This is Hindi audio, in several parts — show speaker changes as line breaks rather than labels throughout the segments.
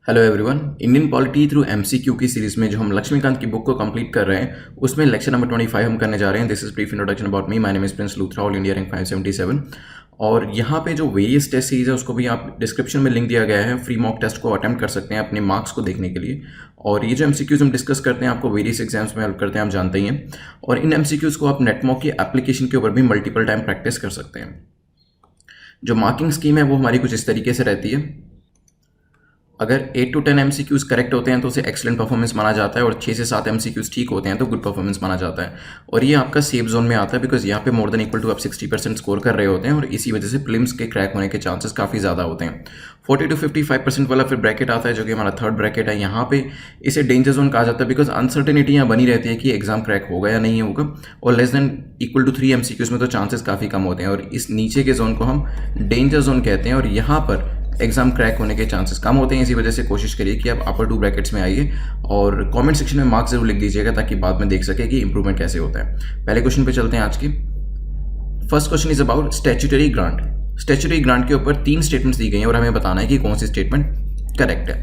Hello everyone. Indian polity through MCQ की सीरीज में जो हम लक्ष्मीकांत की बुक को कंप्लीट कर रहे हैं उसमें लेक्चर नंबर 25 हम करने जा रहे हैं। This is brief introduction about me. My name is Prince Luthra, all India rank 577। और यहाँ पे जो वेरियस टेस्ट सीरीज है उसको भी आप डिस्क्रिप्शन में लिंक दिया गया है, फ्री मॉक टेस्ट को अटेम्प्ट कर सकते हैं अपने मार्क्स को देखने के लिए। और ये जो एमसीक्यूज हम डिस्कस करते हैं आपको वेरियस एग्जाम्स में हेल्प करते हैं, आप जानते ही हैं। और इन एमसीक्यूज को आप नेटमॉक की एप्लीकेशन के ऊपर भी मल्टीपल टाइम प्रैक्टिस कर सकते हैं। जो मार्किंग स्कीम है वो हमारी कुछ इस तरीके से रहती है। अगर 8 to 10 एमसीक्यूज करेक्ट होते हैं तो उसे एक्सलेंट परफॉर्मेंस माना जाता है, और 6 से 7 एमसीक्यूज ठीक होते हैं तो गुड परफॉर्मेंस माना जाता है। और ये आपका सेफ जोन में आता है बिकॉज यहाँ पे मोर देन इक्वल टू आप 60% स्कोर कर रहे होते हैं, और इसी वजह से प्रीलिम्स के क्रैक होने के चांसेस काफ़ी ज़्यादा होते हैं। 40 to 55% वाला फिर ब्रैकेट आता है जो कि हमारा थर्ड ब्रैकेट है। यहाँ पे इसे डेंजर जोन कहा जाता है बिकॉज अनसर्टेनिटी यहाँ बनी रहती है कि एग्जाम क्रैक होगा या नहीं होगा। और less than equal to 3 MCQs में तो चांसेस काफ़ी कम होते हैं, और इस नीचे के जोन को हम डेंजर जोन कहते हैं। और यहाँ पर एग्जाम क्रैक होने के चांसेस कम होते हैं। इसी वजह से कोशिश करिए कि आप अपर 2 ब्रैकेट्स में आइए, और कमेंट सेक्शन में मार्क्स जरूर लिख दीजिएगा ताकि बाद में देख सके कि इंप्रूवमेंट कैसे होता है। पहले क्वेश्चन पे चलते हैं आज की। First question is about statutory grant. Statutory grant के ऊपर 3 स्टेटमेंट्स दी गई हैं और हमें बताना है कि कौन सी स्टेटमेंट करेक्ट है।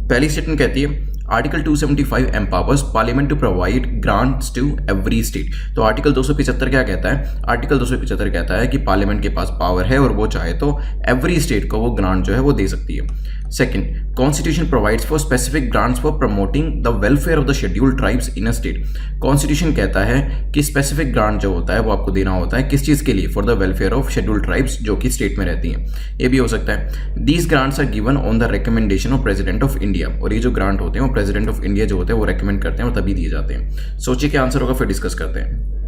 पहली स्टेटमेंट कहती है article 275 empowers parliament to provide grants to every state. तो आर्टिकल 275 क्या कहता है? आर्टिकल 275 कहता है कि पार्लियामेंट के पास पावर है और वो चाहे तो एवरी स्टेट को वो ग्रांट जो है वो दे सकती है। Second, constitution provides for specific grants for promoting the welfare of the scheduled tribes in a state. Constitution कहता है कि स्पेसिफिक ग्रांट जो होता है वो आपको देना होता है किस चीज़ के लिए? For the welfare of scheduled tribes जो कि स्टेट में रहती हैं। ये भी हो सकता है these grants are given on the recommendation of president of India. और ये जो ग्रांट होते हैं वो प्रेसिडेंट ऑफ इंडिया जो होते हैं वो रेकमेंड करते हैं और तभी दिए जाते हैं। सोचिए क्या आंसर होगा, फिर डिस्कस करते हैं।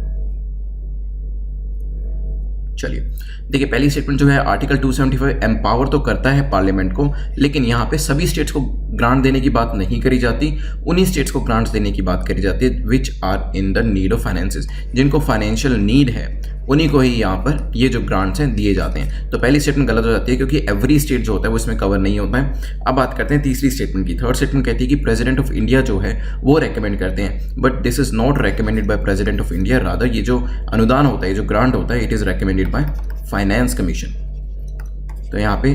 चलिए देखिए, पहली स्टेटमेंट जो है आर्टिकल 275 एम्पावर तो करता है पार्लियामेंट को, लेकिन यहाँ पे सभी स्टेट्स को ग्रांट देने की बात नहीं करी जाती। उन्हीं स्टेट्स को ग्रांट्स देने की बात करी जाती है which are in the need of finances. जिनको फाइनेंशियल नीड है उन्हीं को ही यहाँ पर ये जो ग्रांट्स हैं दिए जाते हैं। तो पहली स्टेटमेंट गलत हो जाती है क्योंकि एवरी स्टेट जो होता है वो इसमें कवर नहीं होता है। अब बात करते हैं तीसरी स्टेटमेंट की। थर्ड स्टेटमेंट कहती है कि प्रेसिडेंट ऑफ इंडिया जो है वो रेकमेंड करते हैं, but this is not recommended by president of India, rather ये जो अनुदान होता है, जो ग्रांट होता है, it is recommended by finance commission. तो यहाँ पे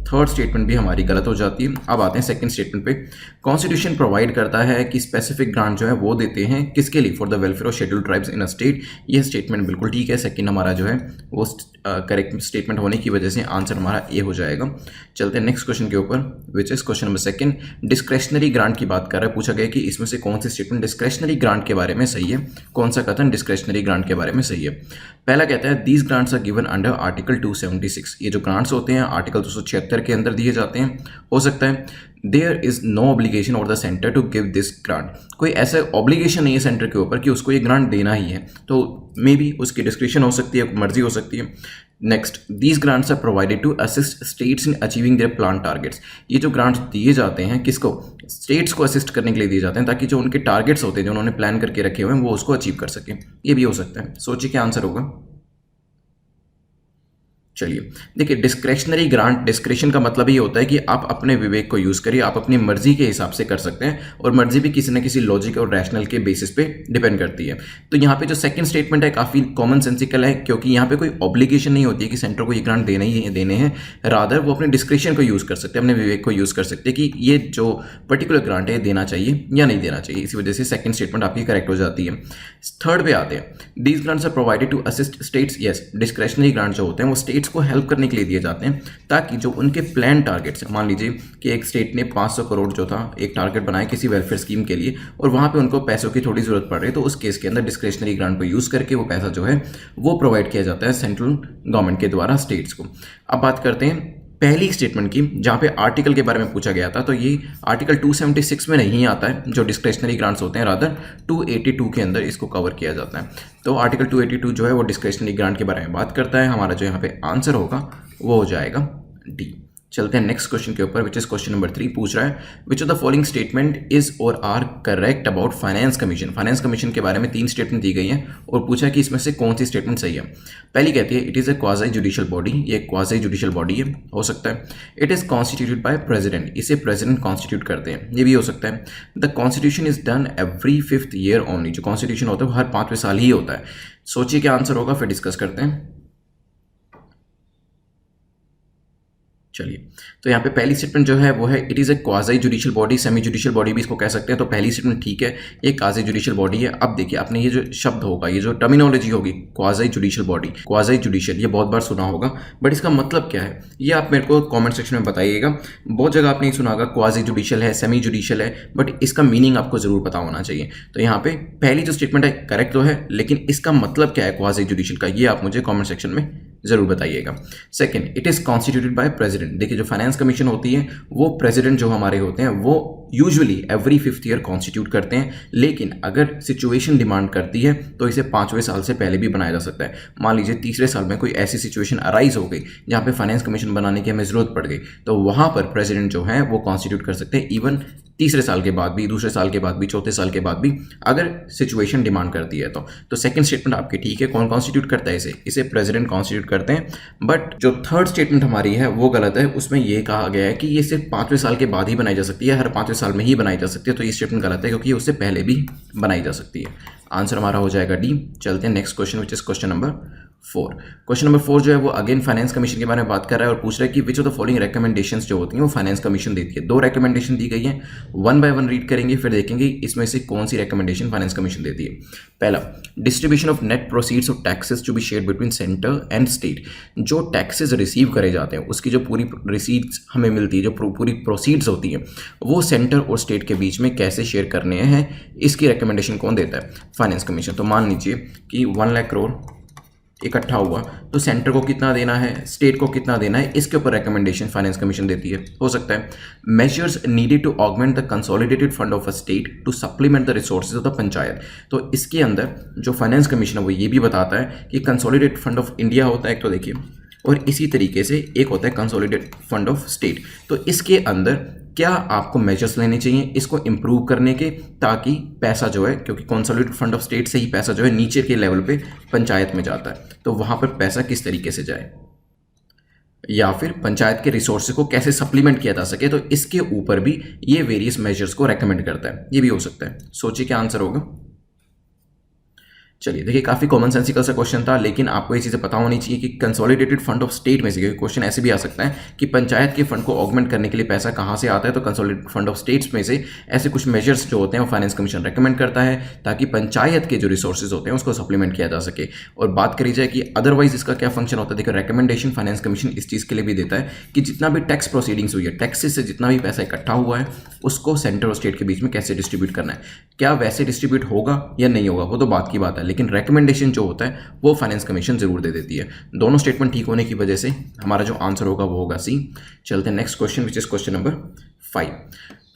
थर्ड स्टेटमेंट भी हमारी गलत हो जाती है। अब आते हैं सेकंड स्टेटमेंट पे। कॉन्स्टिट्यूशन प्रोवाइड करता है कि स्पेसिफिक ग्रांट जो है वो देते हैं किसके लिए? For the welfare of scheduled tribes in a state. ये स्टेटमेंट बिल्कुल ठीक है। सेकंड हमारा जो है वो करेक्ट स्टेटमेंट होने की वजह से आंसर हमारा ए हो जाएगा। चलते हैं नेक्स्ट क्वेश्चन के ऊपर, which is question number second. Discretionary grant की बात कर रहा है। पूछा गया कि इसमें से कौन सी स्टेटमेंट डिस्क्रेशनरी ग्रांट के बारे में सही है, कौन सा कथन डिस्क्रेशनरी ग्रांट के बारे में सही है। पहला कहता है these grants are given under article 276। ये जो ग्रांट्स होते हैं आर्टिकल 276 के अंदर दिए जाते हैं। हो सकता है there is no obligation of the centre to give this grant. कोई ऐसा ऑब्लिगेशन नहीं है सेंटर के ऊपर कि उसको ये ग्रांट देना ही है, तो मे बी उसकी डिस्क्रिप्शन हो सकती है, मर्जी हो सकती है। Next, these grants are provided to assist states in achieving their plan targets. ये जो ग्रांट्स दिए जाते हैं किसको? स्टेट्स को असिस्ट करने के लिए दिए जाते हैं ताकि जो उनके टारगेट्स होते हैं जो उन्होंने प्लान करके रखे हुए हैं वो उसको अचीव कर सकें। ये भी हो सकता है। सोचिए क्या आंसर होगा। चलिए देखिए, डिस्क्रेशनरी ग्रांट, डिस्क्रेशन का मतलब ये होता है कि आप अपने विवेक को यूज़ करिए, आप अपनी मर्जी के हिसाब से कर सकते हैं, और मर्जी भी किसी न किसी लॉजिक और रैशनल के बेसिस पे डिपेंड करती है। तो यहाँ पे जो सेकंड स्टेटमेंट है काफ़ी कॉमन सेंसिकल है क्योंकि यहाँ पे कोई ऑब्लिगेशन नहीं होती है कि सेंटर को ये ग्रांट देने ही देने हैं, रादर वो अपने डिस्क्रेशन को यूज़ कर सकते हैं, अपने विवेक को यूज़ कर सकते हैं कि ये जो पर्टिकुलर ग्रांट है देना चाहिए या नहीं देना चाहिए। इसी वजह से सेकंड स्टेटमेंट आपकी करेक्ट हो जाती है। थर्ड पे आते हैं, these grants are provided to assist states. Yes, discretionary grant जो होते हैं वो स्टेट्स को हेल्प करने के लिए दिए जाते हैं ताकि जो उनके प्लान टारगेट्स हैं, मान लीजिए कि एक स्टेट ने 500 करोड़ जो था एक टारगेट बनाया किसी वेलफेयर स्कीम के लिए और वहां पे उनको पैसों की थोड़ी जरूरत पड़ रही है, तो उस केस के अंदर डिस्क्रेशनरी ग्रांट को यूज करके वो पैसा जो है वो प्रोवाइड किया जाता है सेंट्रल गवर्नमेंट के द्वारा स्टेट्स को। अब बात करते हैं पहली स्टेटमेंट की जहाँ पे आर्टिकल के बारे में पूछा गया था। तो ये आर्टिकल 276 में नहीं आता है जो डिस्क्रेशनरी ग्रांट्स होते हैं, रादर 282 के अंदर इसको कवर किया जाता है। तो आर्टिकल 282 जो है वो डिस्क्रेशनरी ग्रांट के बारे में बात करता है। हमारा जो यहाँ पे आंसर होगा वो हो जाएगा डी। चलते हैं नेक्स्ट क्वेश्चन के ऊपर, विच इज क्वेश्चन नंबर 3। पूछ रहा है which of the following statement is और are correct about finance commission. Finance commission के बारे में 3 स्टेटमेंट दी गई हैं और पूछा है कि इसमें से कौन सी स्टेटमेंट सही है। पहली कहती है it is a quasi judicial body. ये क्वाजी जुडिशियल बॉडी है, हो सकता है। It is constituted by president, इसे प्रेसिडेंट कॉन्स्टिट्यूट करते हैं, ये भी हो सकता है। The constitution is done every 5th year only. जो कॉन्स्टिट्यूशन होता है वो हर 5वें साल ही होता है। सोचिए क्या आंसर होगा, फिर डिस्कस करते हैं। चलिए, तो यहाँ पे पहली स्टेटमेंट जो है वो है it is a quasi judicial body, semi judicial body भी इसको कह सकते हैं। तो पहली स्टेटमेंट ठीक है, ये क्वाज़ी जुडिशियल बॉडी है। अब देखिए आपने ये जो शब्द होगा, ये जो टर्मिनोलॉजी होगी quasi judicial body, quasi judicial, ये बहुत बार सुना होगा, बट इसका मतलब क्या है ये आप मेरे को कॉमेंट सेक्शन में बताइएगा। बहुत जगह आपने सुना होगा क्वाज़ी जुडिशियल है, सेमी जुडिशियल है, बट इसका मीनिंग आपको जरूर पता होना चाहिए। तो यहाँ पे पहली जो स्टेटमेंट है करेक्ट तो है, लेकिन इसका मतलब क्या है क्वाज़ी जुडिशियल का, ये आप मुझे कॉमेंट सेक्शन में जरूर बताइएगा। Second, it is constituted by president. देखिए जो फाइनेंस कमीशन होती है वो प्रेसिडेंट जो हमारे होते हैं वो usually every 5th year constitute करते हैं, लेकिन अगर सिचुएशन डिमांड करती है तो इसे 5वें साल से पहले भी बनाया जा सकता है। मान लीजिए तीसरे साल में कोई ऐसी सिचुएशन अराइज हो गई जहाँ पे फाइनेंस कमीशन बनाने की हमें जरूरत पड़ गई, तो वहाँ पर प्रेसिडेंट जो है वो कॉन्स्टिट्यूट कर सकते हैं, इवन तीसरे साल के बाद भी, दूसरे साल के बाद भी, चौथे साल के बाद भी, अगर सिचुएशन डिमांड करती है तो सेकंड स्टेटमेंट आपकी ठीक है। कौन कॉन्स्टिट्यूट करता है इसे प्रेसिडेंट कॉन्स्टिट्यूट करते हैं। बट जो थर्ड स्टेटमेंट हमारी है वो गलत है, उसमें ये कहा गया है कि ये सिर्फ 5वें साल के बाद ही बनाई जा सकती है, हर 5वें साल में ही बनाई जा सकती है। तो ये स्टेटमेंट गलत है क्योंकि ये उससे पहले भी बनाई जा सकती है। आंसर हमारा हो जाएगा डी। चलते हैं next question which is question number 4। Question number 4 जो है वो अगेन फाइनेंस कमीशन के बारे में बात कर रहा है और पूछ रहा है कि which of the following recommendations जो होती हैं वो फाइनेंस कमीशन देती है। 2 रिकमेंडेशन दी गई हैं, 1 बाय 1 रीड करेंगे, फिर देखेंगे इसमें से कौन सी रिकमेंडेशन फाइनेंस कमीशन देती है। पहला, distribution of net proceeds of taxes to be shared between centre and state. जो टैक्सेस रिसीव करे जाते हैं उसकी जो पूरी रिसीट्स हमें मिलती है, जो पूरी प्रोसीड्स होती हैं, वो सेंटर और स्टेट के बीच में कैसे शेयर करने हैं, इसकी रिकमेंडेशन कौन देता है? Finance commission. तो मान लीजिए कि 1 लाख करोड़ इकट्ठा हुआ, तो सेंटर को कितना देना है, स्टेट को कितना देना है, इसके ऊपर रिकमेंडेशन फाइनेंस कमीशन देती है। हो सकता है measures needed to augment the consolidated fund of a state to supplement the resources of the panchayat. तो इसके अंदर जो फाइनेंस कमीशन है वो ये भी बताता है कि कंसोलिडेटेड फंड ऑफ इंडिया होता है एक, तो देखिए, और इसी तरीके से एक होता है कंसोलिडेटेड फंड ऑफ स्टेट। तो इसके अंदर क्या आपको मेजर्स लेने चाहिए इसको इंप्रूव करने के, ताकि पैसा जो है, क्योंकि कंसोलिडेटेड फंड ऑफ स्टेट से ही पैसा जो है नीचे के लेवल पे पंचायत में जाता है, तो वहां पर पैसा किस तरीके से जाए, या फिर पंचायत के रिसोर्सेज को कैसे सप्लीमेंट किया जा सके, तो इसके ऊपर भी ये वेरियस मेजर्स को रेकमेंड करता है। ये भी हो सकता है। सोचिए क्या आंसर होगा। चलिए देखिए, काफी कॉमन सेंसिकल सा क्वेश्चन था, लेकिन आपको ये चीज़ें पता होनी चाहिए कि कंसोलिडेटेड फंड ऑफ स्टेट में से क्वेश्चन ऐसे भी आ सकता है कि पंचायत के फंड को ऑगमेंट करने के लिए पैसा कहाँ से आता है, तो कंसोलिडेटेड फंड ऑफ स्टेट्स में से ऐसे कुछ मेजर्स जो होते हैं वो फाइनेंस कमीशन रेकमेंड करता है, ताकि पंचायत के जो रिसोर्सेज होते हैं उसको सप्लीमेंट किया जा सके। और बात करी जाए कि अदरवाइज इसका क्या फंक्शन होता है, देखिए रिकमेंडेशन फाइनेंस कमीशन इस चीज़ के लिए भी देता है कि जितना भी टैक्स प्रोसीडिंग्स हुई है, टैक्सेस से जितना भी पैसा इकट्ठा हुआ है, उसको सेंटर और स्टेट के बीच में कैसे डिस्ट्रीब्यूट करना है। क्या वैसे डिस्ट्रीब्यूट होगा या नहीं होगा वो तो बात की बात है, लेकिन रिकमेंडेशन जो होता है वो फाइनेंस कमीशन जरूर दे देती है। दोनों स्टेटमेंट ठीक होने की वजह से हमारा जो आंसर होगा वो होगा सी। चलते हैं next question which is question number 5।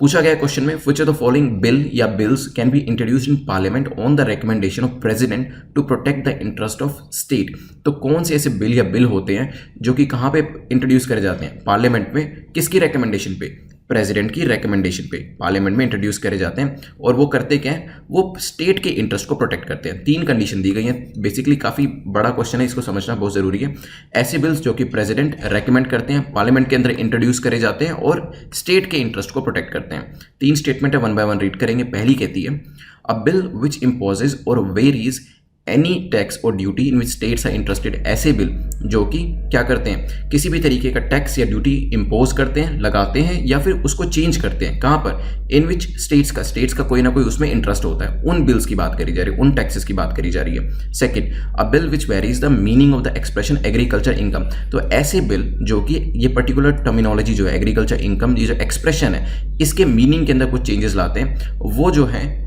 पूछा गया क्वेश्चन में which of the following bill या bills can be introduced in parliament on the recommendation of president to protect the interest of state. तो कौन से ऐसे बिल या बिल होते हैं जो कि कहां पे इंट्रोड्यूस करे जाते हैं? पार्लियामेंट में। किसकी रिकमेंडेशन पे? प्रेसिडेंट की रिकमेंडेशन पे पार्लियामेंट में इंट्रोड्यूस करे जाते हैं। और वो करते क्या है, वो स्टेट के इंटरेस्ट को प्रोटेक्ट करते हैं। 3 कंडीशन दी गई हैं। बेसिकली काफ़ी बड़ा क्वेश्चन है, इसको समझना बहुत ज़रूरी है। ऐसे बिल्स जो कि प्रेसिडेंट रेकमेंड करते हैं, पार्लियामेंट के अंदर इंट्रोड्यूस करे जाते हैं और स्टेट के इंटरेस्ट को प्रोटेक्ट करते हैं। 3 स्टेटमेंट है, 1 बाय 1 रीड करेंगे। पहली कहती है अ बिल विच इम्पोजेज और वेरीज एनी टैक्स और duty in which states are interested. ऐसे बिल जो कि क्या करते हैं, किसी भी तरीके का टैक्स या ड्यूटी इम्पोज करते हैं, लगाते हैं, या फिर उसको चेंज करते हैं। कहाँ पर? इन विच स्टेट्स का कोई ना कोई उसमें इंटरेस्ट होता है। उन बिल्स की बात करी जा रही है, उन टैक्सेस की बात करी जा रही है। Second, a bill which varies the meaning of the expression agriculture income. तो ऐसे बिल जो कि ये पर्टिकुलर टर्मिनोलॉजी जो है एग्रीकल्चर इनकम, ये जो एक्सप्रेशन है, इसके मीनिंग के अंदर कुछ चेंजेस लाते हैं, वो जो है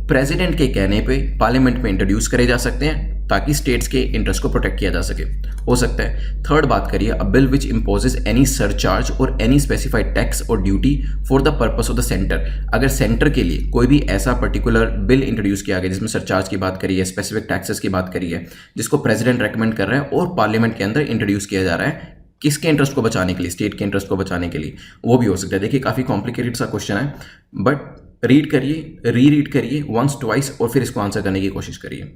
प्रेसिडेंट के कहने पे पार्लियामेंट में इंट्रोड्यूस करे जा सकते हैं, ताकि स्टेट्स के इंटरेस्ट को प्रोटेक्ट किया जा सके। हो सकता है। थर्ड बात करिए, अ bill which imposes any surcharge और एनी स्पेसिफाइड टैक्स और duty for the purpose of the centre. अगर सेंटर के लिए कोई भी ऐसा पर्टिकुलर बिल इंट्रोड्यूस किया गया जिसमें सरचार्ज की बात करी है, स्पेसिफिक टैक्सेस की बात करी है, जिसको प्रेसिडेंट रेकमेंड कर रहा है और पार्लियामेंट के अंदर इंट्रोड्यूस किया जा रहा है, किसके इंटरेस्ट को बचाने के लिए? स्टेट के इंटरेस्ट को बचाने के लिए। वो भी हो सकता है। देखिए काफ़ी कॉम्प्लिकेटेड सा क्वेश्चन है, बट रीड करिए, रीड करिए वंस ट्वाइस और फिर इसको आंसर करने की कोशिश करिए।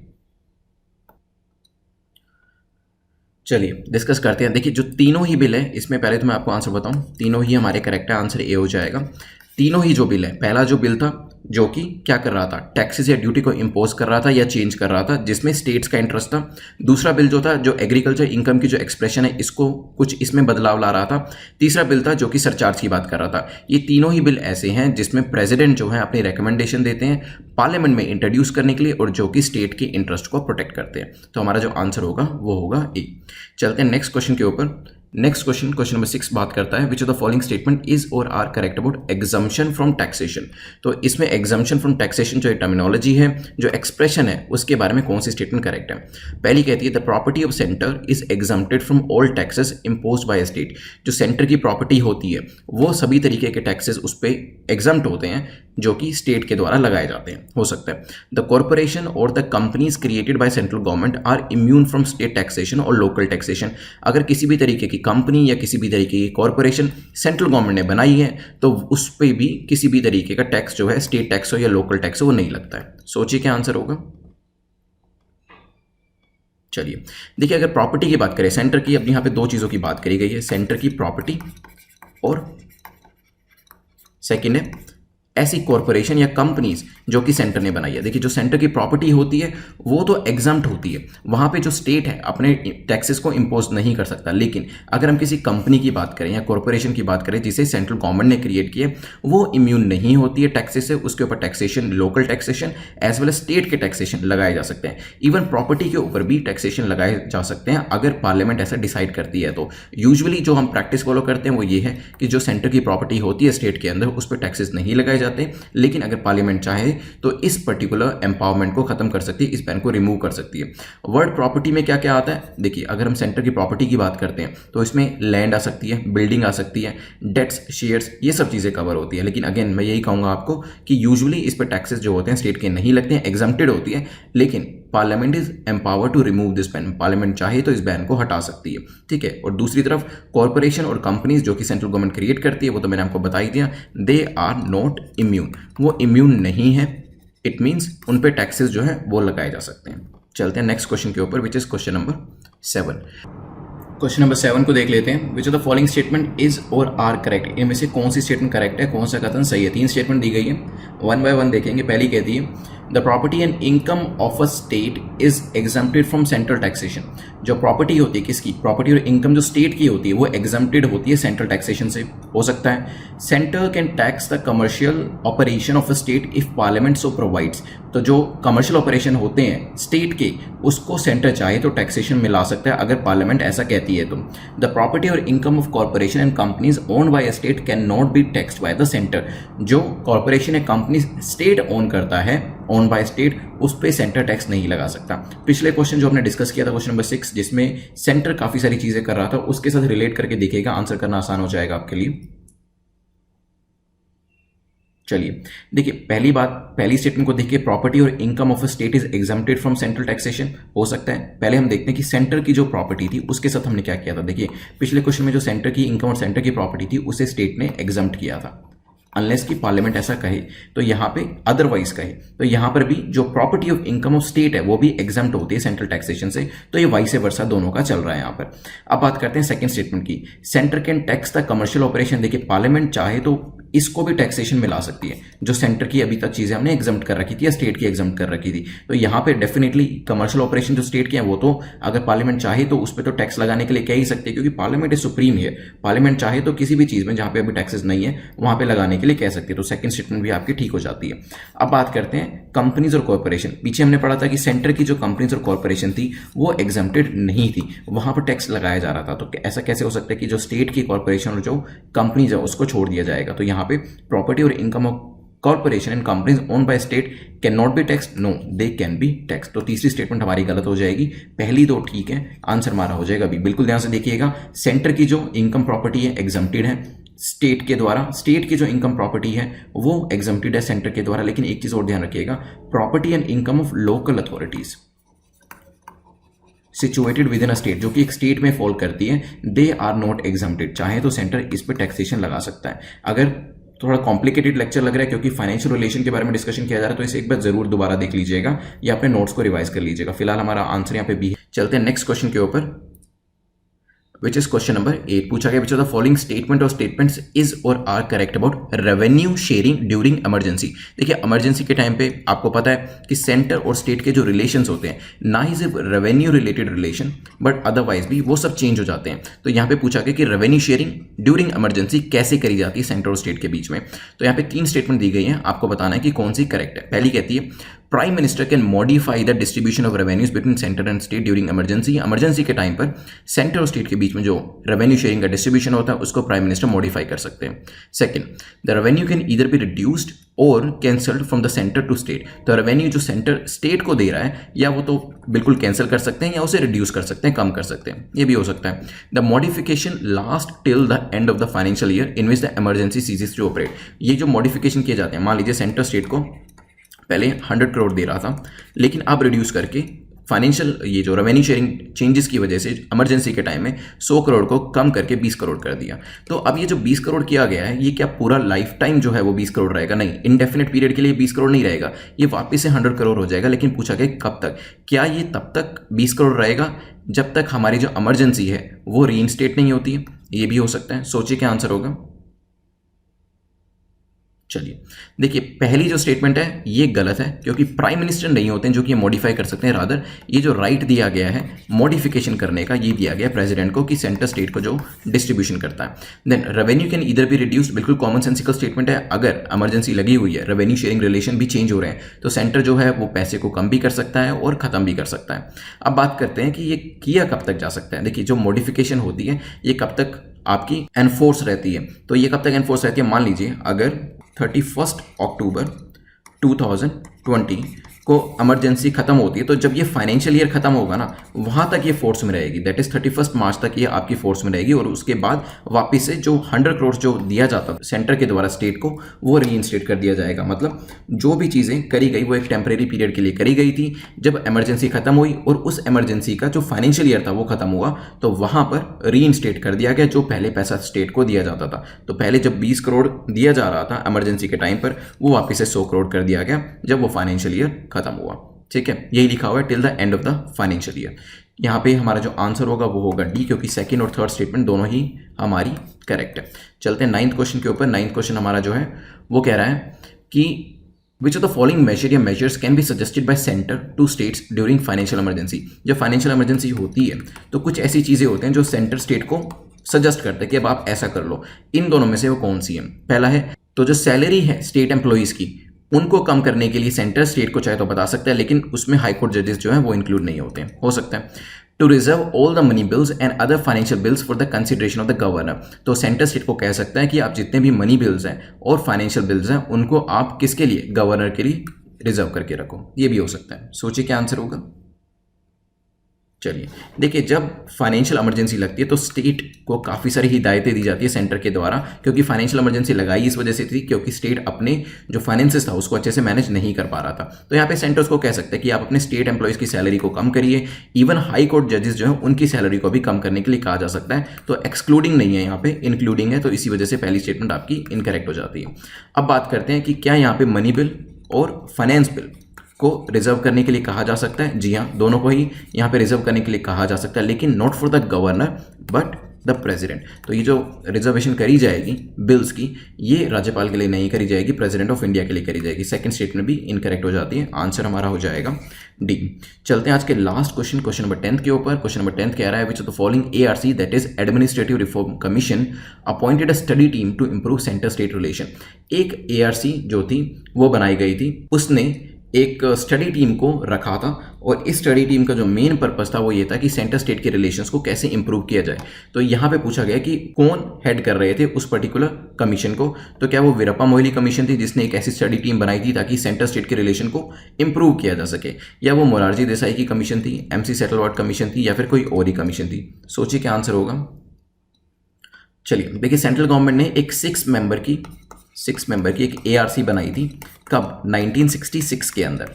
चलिए डिस्कस करते हैं। देखिए जो तीनों ही बिल है, इसमें पहले तो मैं आपको आंसर बताऊं, तीनों ही हमारे करेक्ट है, आंसर ए हो जाएगा। तीनों ही जो बिल है, पहला जो बिल था जो कि क्या कर रहा था, टैक्सेस या ड्यूटी को इम्पोज कर रहा था या चेंज कर रहा था, जिसमें स्टेट्स का इंटरेस्ट था। दूसरा बिल जो था, जो एग्रीकल्चर इनकम की जो एक्सप्रेशन है, इसको कुछ इसमें बदलाव ला रहा था। तीसरा बिल था जो कि सरचार्ज की बात कर रहा था। ये तीनों ही बिल ऐसे हैं जिसमें प्रेसिडेंट जो है अपनी रिकमेंडेशन देते हैं पार्लियामेंट में इंट्रोड्यूस करने के लिए, और जो कि स्टेट के इंटरेस्ट को प्रोटेक्ट करते हैं। तो हमारा जो आंसर होगा वो होगा ए। चलते हैं नेक्स्ट क्वेश्चन के ऊपर। नेक्स्ट क्वेश्चन नंबर 6 बात करता है which of the following statement is और are correct about exemption from taxation. तो इसमें एग्जम्पशन फ्रॉम टैक्सेशन जो टर्मिनोलॉजी है, जो एक्सप्रेशन है, उसके बारे में कौन सी स्टेटमेंट करेक्ट है। पहली कहती है the property of centre is exempted from all taxes imposed by state. जो सेंटर की प्रॉपर्टी होती है वो सभी तरीके के टैक्सेस उस पर एग्जम्प्ट होते हैं जो कि स्टेट के द्वारा लगाए जाते हैं। हो सकता है द कॉर्पोरेशन और the companies created by central government are immune from state taxation और लोकल टैक्सेशन। अगर किसी भी तरीके की कंपनी या किसी भी तरीके की कॉर्पोरेशन सेंट्रल गवर्नमेंट ने बनाई है तो उस पर भी किसी भी तरीके का टैक्स जो है, स्टेट टैक्स हो या लोकल टैक्स हो, वो नहीं लगता है। सोचिए क्या आंसर होगा। चलिए देखिए, अगर प्रॉपर्टी की बात करें सेंटर की, अब यहाँ पे दो चीज़ों की बात करी गई है, सेंटर की प्रॉपर्टी और सेकेंड है ऐसी कॉर्पोरेशन या कंपनीज जो कि सेंटर ने बनाई है। देखिए जो सेंटर की प्रॉपर्टी होती है वो तो एग्जम्प्ट होती है, वहाँ पे जो स्टेट है अपने टैक्सेस को इम्पोज नहीं कर सकता। लेकिन अगर हम किसी कंपनी की बात करें या कॉर्पोरेशन की बात करें जिसे सेंट्रल गवर्नमेंट ने क्रिएट किया, वो इम्यून नहीं होती है टैक्सेस से। उसके ऊपर taxation, local taxation as well as state के टैक्सेशन लगाए जा सकते हैं। इवन प्रॉपर्टी के ऊपर भी टैक्सेशन लगाए जा सकते हैं अगर पार्लियामेंट ऐसा डिसाइड करती है। तो यूजुअली जो हम प्रैक्टिस फॉलो करते हैं वो ये है कि जो सेंटर की प्रॉपर्टी होती है स्टेट के अंदर, उस पर टैक्सेस नहीं लगाए जाते। लेकिन अगर पार्लियामेंट चाहे तो इस पर्टिकुलर एम्पावरमेंट को खत्म कर सकती है, इस बैन को रिमूव कर सकती है। वर्ड प्रॉपर्टी में क्या क्या आता है, देखिए अगर हम सेंटर की प्रॉपर्टी की बात करते हैं तो इसमें लैंड आ सकती है, बिल्डिंग आ सकती है, डेट्स, शेयर्स, ये सब चीज़ें कवर होती है। लेकिन अगेन मैं यही कहूँगा आपको कि यूजुअली इस पर टैक्सेस जो होते हैं स्टेट के नहीं लगते हैं, एग्जम्प्टेड होती है। लेकिन parliament is empower to remove this ban, parliament चाहे तो इस बैन को हटा सकती है, ठीक है। और दूसरी तरफ कॉर्पोरेशन और कंपनीज जो कि सेंट्रल गवर्नमेंट क्रिएट करती है, वो तो मैंने आपको बता ही दिया, दे आर नॉट इम्यून, वो इम्यून नहीं है। इट मीन्स उन पे टैक्सेस जो है वो लगाए जा सकते हैं। चलते हैं नेक्स्ट क्वेश्चन के ऊपर which is question number 7। Question number 7 को देख लेते हैं। विच of the following statement is और आर करेक्ट। इनमें से कौन सी स्टेटमेंट करेक्ट है, कौन सा कथन सही है। 3 स्टेटमेंट दी गई है, वन बाय वन देखेंगे। पहली कहती है the property and income of a state is exempted from central taxation. जो प्रॉपर्टी होती है किसकी, प्रॉपर्टी और इनकम जो स्टेट की होती है वो एग्जम्प्टेड होती है सेंट्रल टैक्सेशन से। हो सकता है centre can tax the commercial operation of a state if parliament so provides. तो जो कमर्शियल ऑपरेशन होते हैं स्टेट के, उसको सेंटर चाहे तो टैक्सेशन में ला सकता है अगर पार्लियामेंट ऐसा कहती है तो। द प्रॉपर्टी और income of corporation and companies owned bye a state cannot be taxed by the centre. जो कॉर्पोरेशन या कंपनी स्टेट ओन करता है, ओन बाय स्टेट, उस पर सेंटर टैक्स नहीं लगा सकता। पिछले क्वेश्चन जो हमने डिस्कस किया था क्वेश्चन नंबर 6, जिसमें सेंटर काफी सारी चीजें कर रहा था, उसके साथ रिलेट करके देखिएगा, आंसर करना आसान हो जाएगा आपके लिए। चलिए देखिए, पहली स्टेटमेंट को देखिए, प्रॉपर्टी और income of a state is exempted from central taxation. हो सकता है पहले हम देखते हैं कि सेंटर की जो प्रॉपर्टी थी उसके साथ हमने क्या किया था। देखिए पिछले क्वेश्चन में जो सेंटर की इनकम और सेंटर की प्रॉपर्टी थी उसे स्टेट ने एग्जम्प्ट किया था, अनलेस की पार्लियामेंट ऐसा कहे। तो यहाँ पे अदरवाइज कहे तो यहाँ पर भी जो property of income of state है वो भी एग्जम्प्ट होती है सेंट्रल टैक्सेशन से। तो ये वाइस वर्सा दोनों का चल रहा है यहाँ पर। अब बात करते हैं सेकंड स्टेटमेंट की, centre can tax the commercial operation. देखिए पार्लियामेंट चाहे तो इसको भी टैक्सेशन में ला सकती है। जो सेंटर की अभी तक चीजें हमने एग्जम्प्ट कर रखी थी या स्टेट की एग्जम्प्ट कर रखी थी, तो यहाँ पे डेफिनेटली कमर्शियल ऑपरेशन जो स्टेट के हैं वो तो अगर पार्लियामेंट चाहे तो उस पर तो टैक्स लगाने के लिए कह ही सकते हैं, क्योंकि पार्लियामेंट इज सुप्रीम है। पार्लियामेंट चाहे तो किसी भी चीज में जहां पे अभी टैक्सेस नहीं है वहां पे लगाने के लिए कह सकती है। तो सेकंड स्टेटमेंट भी आपकी ठीक हो जाती है। अब बात करते हैं कंपनीज और कॉर्पोरेशन। पीछे हमने पढ़ा था कि सेंटर की जो कंपनीज और कॉर्पोरेशन थी वो एग्जम्प्टेड नहीं थी, वहां पर टैक्स लगाया जा रहा था। तो ऐसा कैसे हो सकता है कि जो स्टेट की कॉर्पोरेशन और जो कंपनीज है उसको छोड़ दिया जाएगा। तो यहाँ पे प्रॉपर्टी और income of corporation and companies owned by state cannot be taxed, no they can be tax. तो तीसरी स्टेटमेंट हमारी गलत हो जाएगी, पहली दो ठीक है, आंसर हमारा हो जाएगा अभी। बिल्कुल ध्यान से देखिएगा, सेंटर की जो इनकम प्रॉपर्टी है एग्जम्प्टेड है स्टेट के द्वारा, स्टेट की जो इनकम प्रॉपर्टी है वो एग्जम्प्टेड है सेंटर के द्वारा। लेकिन एक चीज और ध्यान रखिएगा, property and income of local authorities situated with in a state, जो कि एक स्टेट में फॉल करती है, दे आर नॉट एग्जम्प्टेड। चाहे तो सेंटर इस पर टैक्सेशन लगा सकता है। अगर थोड़ा कॉम्प्लिकेटेड लेक्चर लग रहा है क्योंकि फाइनेंशियल रिलेशन के बारे में डिस्कशन किया जा रहा है, तो इसे एक बार जरूर दोबारा देख लीजिएगा या अपने नोट्स को रिवाइज कर लीजिएगा। फिलहाल हमारा आंसर यहाँ पे बी है। चलते हैं नेक्स्ट क्वेश्चन के ऊपर। Which is question number 8। पूछा गया which of the following statement और स्टेटमेंट्स इज और are correct about revenue sharing during emergency. देखिए इमरजेंसी के टाइम पे आपको पता है कि सेंटर और स्टेट के जो रिलेशंस होते हैं, ना ही सिर्फ revenue related relation but otherwise भी वो सब चेंज हो जाते हैं। तो यहाँ पे पूछा गया कि रेवेन्यू शेयरिंग ड्यूरिंग इमरजेंसी कैसे करी जाती है सेंटर और स्टेट के बीच में। तो यहाँ पे 3 स्टेटमेंट दी गई हैं, आपको बताना है कि कौन सी करेक्ट है। पहली कहती है prime minister can modify the distribution of revenues between centre and state during emergency. Emergency के टाइम पर सेंटर और स्टेट के बीच में जो रेवेन्यू शेयरिंग का डिस्ट्रीब्यूशन होता है उसको प्राइम मिनिस्टर मॉडिफाई कर सकते हैं। Second, the revenue can either be reduced or cancelled from the centre to state. तो रेवेन्यू जो सेंटर स्टेट को दे रहा है या वो तो बिल्कुल कैंसिल कर सकते हैं या उसे रिड्यूस कर सकते हैं, कम कर सकते हैं, ये भी हो सकता है। The modification last till the end of the financial year in which the emergency ceases to operate. ये जो मॉडिफिकेशन किए जाते हैं, मान लीजिए सेंटर स्टेट को पहले 100 करोड़ दे रहा था लेकिन अब रिड्यूस करके फाइनेंशियल ये जो रेवेन्यू शेयरिंग चेंजेस की वजह से इमरजेंसी के टाइम में 100 करोड़ को कम करके 20 करोड़ कर दिया। तो अब ये जो 20 करोड़ किया गया है, ये क्या पूरा लाइफ टाइम जो है वो 20 करोड़ रहेगा? नहीं, इनडेफिनेट पीरियड के लिए 20 करोड़ नहीं रहेगा, ये वापस से 100 करोड़ हो जाएगा। लेकिन पूछा गया कब तक? क्या ये तब तक 20 करोड़ रहेगा जब तक हमारी जो इमरजेंसी है वो रीइंस्टेट नहीं होती है? ये भी हो सकता है। सोचिए क्या आंसर होगा। चलिए देखिए, पहली जो स्टेटमेंट है ये गलत है क्योंकि प्राइम मिनिस्टर नहीं होते हैं जो कि ये मॉडिफाई कर सकते हैं। रादर ये जो राइट दिया गया है मॉडिफिकेशन करने का, ये दिया गया प्रेसिडेंट को कि सेंटर स्टेट को जो डिस्ट्रीब्यूशन करता है। Then revenue can either be reduced, बिल्कुल कॉमन सेंसिकल स्टेटमेंट है। अगर इमरजेंसी लगी हुई है, रेवेन्यू शेयरिंग रिलेशन भी चेंज हो रहे हैं, तो सेंटर जो है वो पैसे को कम भी कर सकता है और खत्म भी कर सकता है। अब बात करते हैं कि ये किया कब तक जा सकता है। देखिए जो मॉडिफिकेशन होती है ये कब तक आपकी एनफोर्स रहती है, तो ये कब तक एनफोर्स रहती है? मान लीजिए अगर 31 अक्टूबर 2020 को इमरजेंसी खत्म होती है, तो जब ये फाइनेंशियल ईयर खत्म होगा ना, वहां तक ये फोर्स में रहेगी। दैट इज 31 मार्च तक ये आपकी फोर्स में रहेगी और उसके बाद वापस से जो 100 करोड़ जो दिया जाता सेंटर के द्वारा स्टेट को, वो रीइंस्टेट कर दिया जाएगा। मतलब जो भी चीज़ें करी गई वो एक टेम्परेरी पीरियड के लिए करी गई थी। जब इमरजेंसी खत्म हुई और उस इमरजेंसी का जो फाइनेंशियल ईयर था वो खत्म हुआ, तो वहां पर रीइंस्टेट कर दिया गया जो पहले पैसा स्टेट को दिया जाता था। तो पहले जब 20 करोड़ दिया जा रहा था इमरजेंसी के टाइम पर, वो वापस से 100 करोड़ कर दिया गया जब वो फाइनेंशियल ईयर खत्म हुआ। ठीक है, यही लिखा हुआ है till the end of the financial year. यहाँ पे हमारा जो आंसर होगा वो होगा डी, क्योंकि सेकंड और थर्ड स्टेटमेंट दोनों ही हमारी करेक्ट है। चलते हैं 9th क्वेश्चन के ऊपर। 9th क्वेश्चन हमारा जो है वो कह रहा है कि which of the following measure या measures can be suggested by centre to states during financial emergency. जब फाइनेंशियल इमरजेंसी होती है तो कुछ ऐसी चीज़ें होती हैं जो सेंटर स्टेट को सजेस्ट करते हैं कि अब आप ऐसा कर लो। इन दोनों में से वो कौन सी है? पहला है तो जो सैलरी है स्टेट एम्प्लॉयज़ की, उनको कम करने के लिए सेंटर स्टेट को चाहे तो बता सकता है, लेकिन उसमें हाई कोर्ट जजेस जो है वो इंक्लूड नहीं होते हैं। हो सकता है to reserve all the money bills and other financial bills for the consideration of the governor. तो सेंटर स्टेट को कह सकता है कि आप जितने भी मनी बिल्स हैं और फाइनेंशियल बिल्स हैं उनको आप किसके लिए? गवर्नर के लिए रिजर्व करके रखो। ये भी हो सकता है। सोचिए क्या आंसर होगा। चलिए देखिए, जब फाइनेंशियल इमरजेंसी लगती है तो स्टेट को काफ़ी सारी हिदायतें दी जाती है सेंटर के द्वारा, क्योंकि फाइनेंशियल इमरजेंसी लगाई इस वजह से थी क्योंकि स्टेट अपने जो फाइनेंसेस था उसको अच्छे से मैनेज नहीं कर पा रहा था। तो यहाँ पे सेंटर्स को कह सकते हैं कि आप अपने स्टेट एम्प्लॉयज़ की सैलरी को कम करिए। इवन हाई कोर्ट जजेस जो है उनकी सैलरी को भी कम करने के लिए कहा जा सकता है। तो एक्सक्लूडिंग नहीं है, यहाँ पे इंक्लूडिंग है, तो इसी वजह से पहली स्टेटमेंट आपकी इनकरेक्ट हो जाती है। अब बात करते हैं कि क्या यहाँ पे मनी बिल और फाइनेंस बिल को रिजर्व करने के लिए कहा जा सकता है? जी हाँ, दोनों को ही यहाँ पे रिजर्व करने के लिए कहा जा सकता है, लेकिन not for the governor but the president. तो ये जो रिजर्वेशन करी जाएगी बिल्स की, ये राज्यपाल के लिए नहीं करी जाएगी, प्रेसिडेंट ऑफ इंडिया के लिए करी जाएगी। सेकंड स्टेटमेंट भी इनकरेक्ट हो जाती है। आंसर हमारा हो जाएगा डी। चलते हैं आज के लास्ट क्वेश्चन, क्वेश्चन नंबर 10 के ऊपर। क्वेश्चन नंबर 10 कह रहा है which of the following ARC that is administrative reform commission appointed a study team to improve centre state relation. एक एआरसी जो थी वो बनाई गई थी, उसने एक स्टडी टीम को रखा था और इस स्टडी टीम का जो मेन पर्पस था वो ये था कि सेंटर स्टेट के रिलेशंस को कैसे इंप्रूव किया जाए। तो यहाँ पे पूछा गया कि कौन हेड कर रहे थे उस पर्टिकुलर कमीशन को। तो क्या वो वीरप्पा मोइली कमीशन थी जिसने एक ऐसी स्टडी टीम बनाई थी ताकि सेंटर स्टेट के रिलेशन को इंप्रूव किया जा सके, या वो मोरारजी देसाई की कमीशन थी, MC सेटलवाड कमीशन थी, या फिर कोई और ही कमीशन थी? सोचिए क्या आंसर होगा। चलिए देखिए, सेंट्रल गवर्नमेंट ने एक 6 मेंबर की एक ARC बनाई थी। कब? 1966 के अंदर।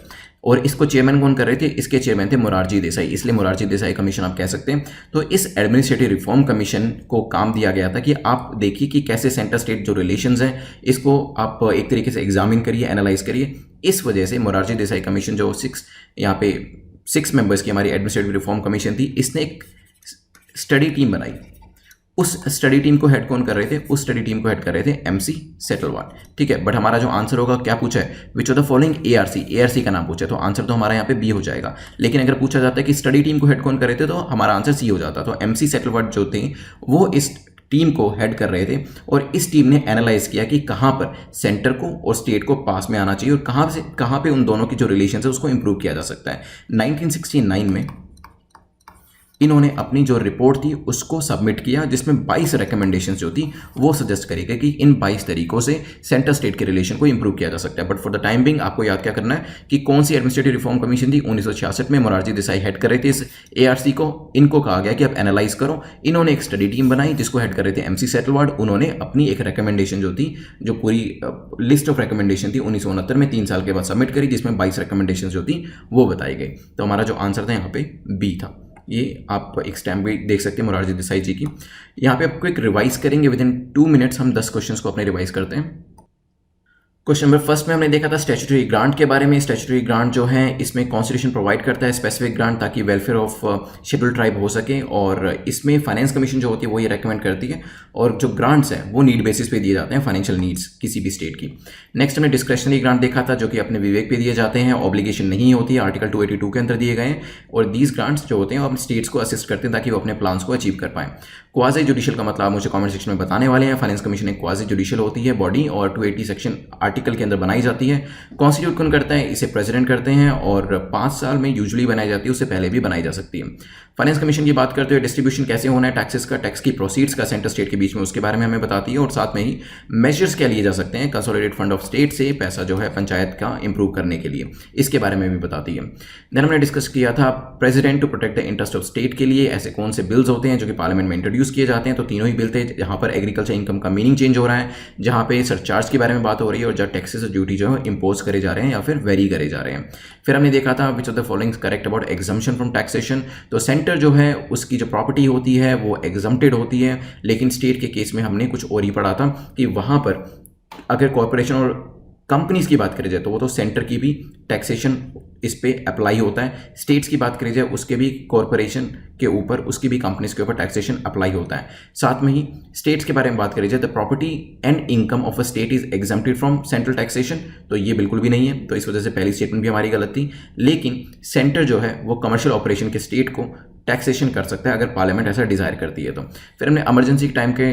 और इसको चेयरमैन कौन कर रहे थे? इसके चेयरमैन थे मोरारजी देसाई, इसलिए मोरारजी देसाई कमीशन आप कह सकते हैं। तो इस एडमिनिस्ट्रेटिव रिफॉर्म कमीशन को काम दिया गया था कि आप देखिए कि कैसे सेंटर स्टेट जो रिलेशंस हैं इसको आप एक तरीके से एग्जामिन करिए, एनालाइज करिए। इस वजह से मोरारजी देसाई कमीशन जो 6 मेंबर्स की हमारी एडमिनिस्ट्रेटिव रिफॉर्म कमीशन थी, इसने एक स्टडी टीम बनाई उस स्टडी टीम को हेड कौन कर रहे थे? उस स्टडी टीम को हेड कर रहे थे MC सेटलवाड, ठीक है। बट हमारा जो आंसर होगा क्या पूछा है? Which of the following ARC का नाम पूछा है, तो आंसर तो हमारा यहाँ पे B हो जाएगा। लेकिन अगर पूछा जाता है कि स्टडी टीम को हेड कौन कर रहे थे, तो हमारा आंसर C हो जाता। तो MC सेटलवाड जो थे वो इस टीम को हेड कर रहे थे और इस टीम ने एनालाइज किया कि कहाँ पर सेंटर को और स्टेट को पास में आना चाहिए और कहाँ पे उन दोनों की जो रिलेशन है उसको इंप्रूव किया जा सकता है। 1969 में इन्होंने अपनी जो रिपोर्ट थी उसको सबमिट किया, जिसमें 22 रिकमेंडेशंस जो थी वो सजेस्ट करी गई कि इन 22 तरीकों से सेंटर स्टेट के रिलेशन को इंप्रूव किया जा सकता है। But for the time being आपको याद क्या करना है कि कौन सी एडमिनिस्ट्रेटिव रिफॉर्म कमीशन थी? 1966 में मोरारजी देसाई हेड कर रहे थे इस ARC को। इनको कहा गया कि आप एनालाइज करो। इन्होंने एक स्टडी टीम बनाई जिसको हेड कर रहे थे MC सेटलवाड। उन्होंने अपनी एक रिकमेंडेशन जो थी, जो पूरी लिस्ट ऑफ रिकमेंडेशन थी 1969 में 3 साल के बाद सबमिट करी, जिसमें 22 रिकमेंडेशन जो थी वो बताई गई। तो हमारा जो आंसर था यहाँ पे B था। ये आप एक स्टैम्प भी देख सकते हैं मोरारजी देसाई जी की। यहाँ पे आपको एक रिवाइज करेंगे, विद इन 2 मिनट्स हम 10 क्वेश्चंस को अपने रिवाइज करते हैं। क्वेश्चन नंबर फर्स्ट में हमने देखा था स्टैट्यूटरी ग्रांट के बारे में। स्टैट्यूटरी ग्रांट जो है इसमें कॉन्स्टिट्यूशन प्रोवाइड करता है स्पेसिफिक ग्रांट ताकि वेलफेयर ऑफ शेड्यूल्ड ट्राइब हो सके, और इसमें फाइनेंस कमीशन जो होती है वो ये रेकमेंड करती है, और जो ग्रांट्स हैं वो नीड बेसिस पे दिए जाते हैं, फाइनेंशियल नीड्स किसी भी स्टेट की। नेक्स्ट हमने डिस्क्रेशनरी ग्रांट देखा था जो कि अपने विवेक पे दिए जाते हैं, ऑब्लिगेशन नहीं होती है, आर्टिकल 282 के अंदर दिए गए हैं, और दीज ग्रांट्स जो होते हैं वो अपने स्टेट्स को असिस्ट करते हैं ताकि वो अपने प्लान्स को अचीव कर पाएं। क्वाजी जुडिशियल का मतलब मुझे कमेंट सेक्शन में बताने वाले हैं। फाइनेंस कमीशन एक क्वाजी जुडिशियल होती है बॉडी और 280 सेक्शन आर्टिकल के अंदर बनाई जाती है। कॉन्स्टिट्यूट कौन करता है? इसे प्रेसिडेंट करते हैं, और 5 साल में यूजुअली बनाई जाती है, उससे पहले भी बनाई जा सकती है। फाइनेंस कमीशन की बात करते हुए डिस्ट्रीब्यूशन कैसे होना है टैक्सेस का, टैक्स की प्रोसीड्स का सेंटर स्टेट के बीच में, उसके बारे में हमें बताती है, और साथ में ही मेजर्स क्या लिए जा सकते हैं कंसोलिडेटेड फंड ऑफ स्टेट से पैसा जो है पंचायत का इंप्रूव करने के लिए, इसके बारे में भी बताती है। देन हमने डिस्कस किया था president to protect the interest of state के लिए ऐसे कौन से बिल्स होते हैं जो कि पार्लियामेंट में इंट्रोड्यूस किए जाते हैं। तो तीनों ही बिल थे, जहां पर एग्रीकल्चर इनकम का मीनिंग चेंज हो रहा है, जहां पे सरचार्ज के बारे में बात हो रही है, और जहां टैक्सेस और ड्यूटी जो है इंपोज करे जा रहे हैं या फिर वेरी करे जा रहे हैं। फिर हमने देखा था विच of the following correct about exemption from taxation. तो सेंटर जो है उसकी जो प्रॉपर्टी होती है वो एग्जम्प्टेड होती है, लेकिन स्टेट के केस में हमने कुछ और ही पढ़ा था कि वहां पर अगर कॉर्पोरेशन और कंपनीज की बात करी जाए तो वो तो सेंटर की भी टैक्सेशन इस पे अप्लाई होता है, स्टेट्स की बात करी जाए उसके भी कॉर्पोरेशन के ऊपर, उसकी भी कंपनीज के ऊपर टैक्सेशन अप्लाई होता है। साथ में ही स्टेट्स के बारे में बात करी जाए the property and income of a state is exempted from central taxation, तो ये बिल्कुल भी नहीं है, तो इस वजह से पहली स्टेटमेंट भी हमारी गलत थी। लेकिन सेंटर जो है वो कमर्शियल ऑपरेशन के स्टेट को टैक्सेशन कर सकता है अगर पार्लियामेंट ऐसा डिजायर करती है तो। फिर हमने इमरजेंसी टाइम के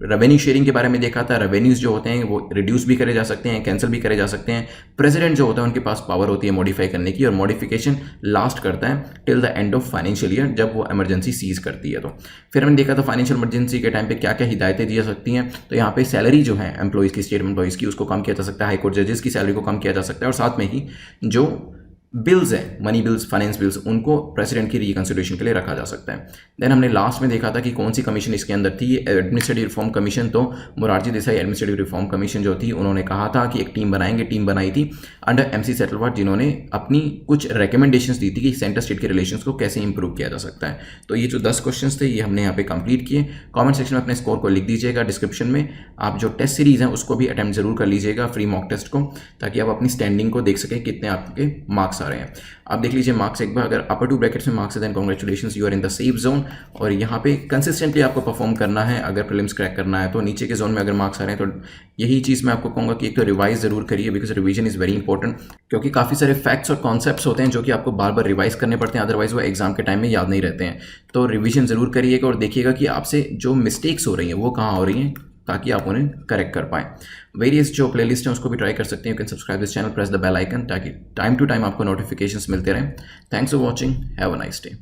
रेवेन्यू शेयरिंग के बारे में देखा था। रेवेन्यूज जो होते हैं वो रिड्यूस भी करे जा सकते हैं, कैंसिल भी करे जा सकते हैं। प्रेसिडेंट जो होता है उनके पास पावर होती है मॉडिफाई करने की, और मॉडिफिकेशन लास्ट करता है till the end of financial year जब वो इमरजेंसी सीज करती है। तो फिर हमने देखा था फाइनेंशियल इमरजेंसी के टाइम पे क्या क्या हिदायतें दी जा सकती हैं। तो यहाँ पे सैलरी जो है एम्प्लॉइज़ की, स्टेट एम्प्लॉइज़ की, उसको कम किया जा सकता है, हाईकोर्ट जजेस की सैलरी को कम किया जा सकता है, और साथ में ही जो बिल्स हैं, मनी बिल्स, फाइनेंस बिल्स, उनको प्रेसिडेंट की रिकंसिडरेशन के लिए रखा जा सकता है। देन हमने लास्ट में देखा था कि कौन सी कमीशन इसके अंदर थी, एडमिनिस्ट्रेटिव रिफॉर्म कमीशन। तो Morarji Desai administrative reform commission जो थी उन्होंने कहा था कि एक टीम बनाएंगे, टीम बनाई थी अंडर MC सेटलवाड, जिन्होंने अपनी कुछ रिकमेंडेशंस दी थी कि सेंटर स्टेट के रिलेशंस को कैसे इंप्रूव किया जा सकता है। तो ये जो 10 क्वेश्चन थे ये हमने यहाँ पे कंप्लीट किए। कमेंट सेक्शन में अपने स्कोर को लिख दीजिएगा, डिस्क्रिप्शन में आप जो टेस्ट सीरीज है उसको भी अटेम्प्ट जरूर कर लीजिएगा, फ्री मॉक टेस्ट को, ताकि आप अपनी स्टैंडिंग को देख सकें कितने आपके मार्क्स आ रहे हैं। आप देख लीजिए मार्क्स एक बार, अगर अपर 2 ब्रैकेट्स में मार्क्स है then congratulations, you are in the safe zone. और यहाँ पे कंसिस्टेंटली आपको परफॉर्म करना है अगर प्रीलिम्स क्रैक करना है। तो नीचे के जोन में अगर मार्क्स आ रहे हैं तो यही चीज़ मैं आपको कहूँगा कि एक तो रिवाइज जरूर करिए, because revision is very important, क्योंकि काफ़ी सारे फैक्ट्स और कॉन्सेप्ट्स होते हैं जो कि आपको बार बार रिवाइज करने पड़ते हैं, अदरवाइज वो एग्जाम के टाइम में याद नहीं रहते हैं। तो रिवीजन जरूर करिएगा और देखिएगा कि आपसे जो मिस्टेक्स हो रही हैं वो कहाँ हो रही हैं, ताकि आप उन्हें करेक्ट कर पाएँ। वेरियस जो प्लेलिस्ट हैं उसको भी ट्राई कर सकते हैं। You can subscribe this channel, press the bell icon, ताकि टाइम टू टाइम आपको नोटिफिकेशंस मिलते रहें। Thanks for watching, have a nice day.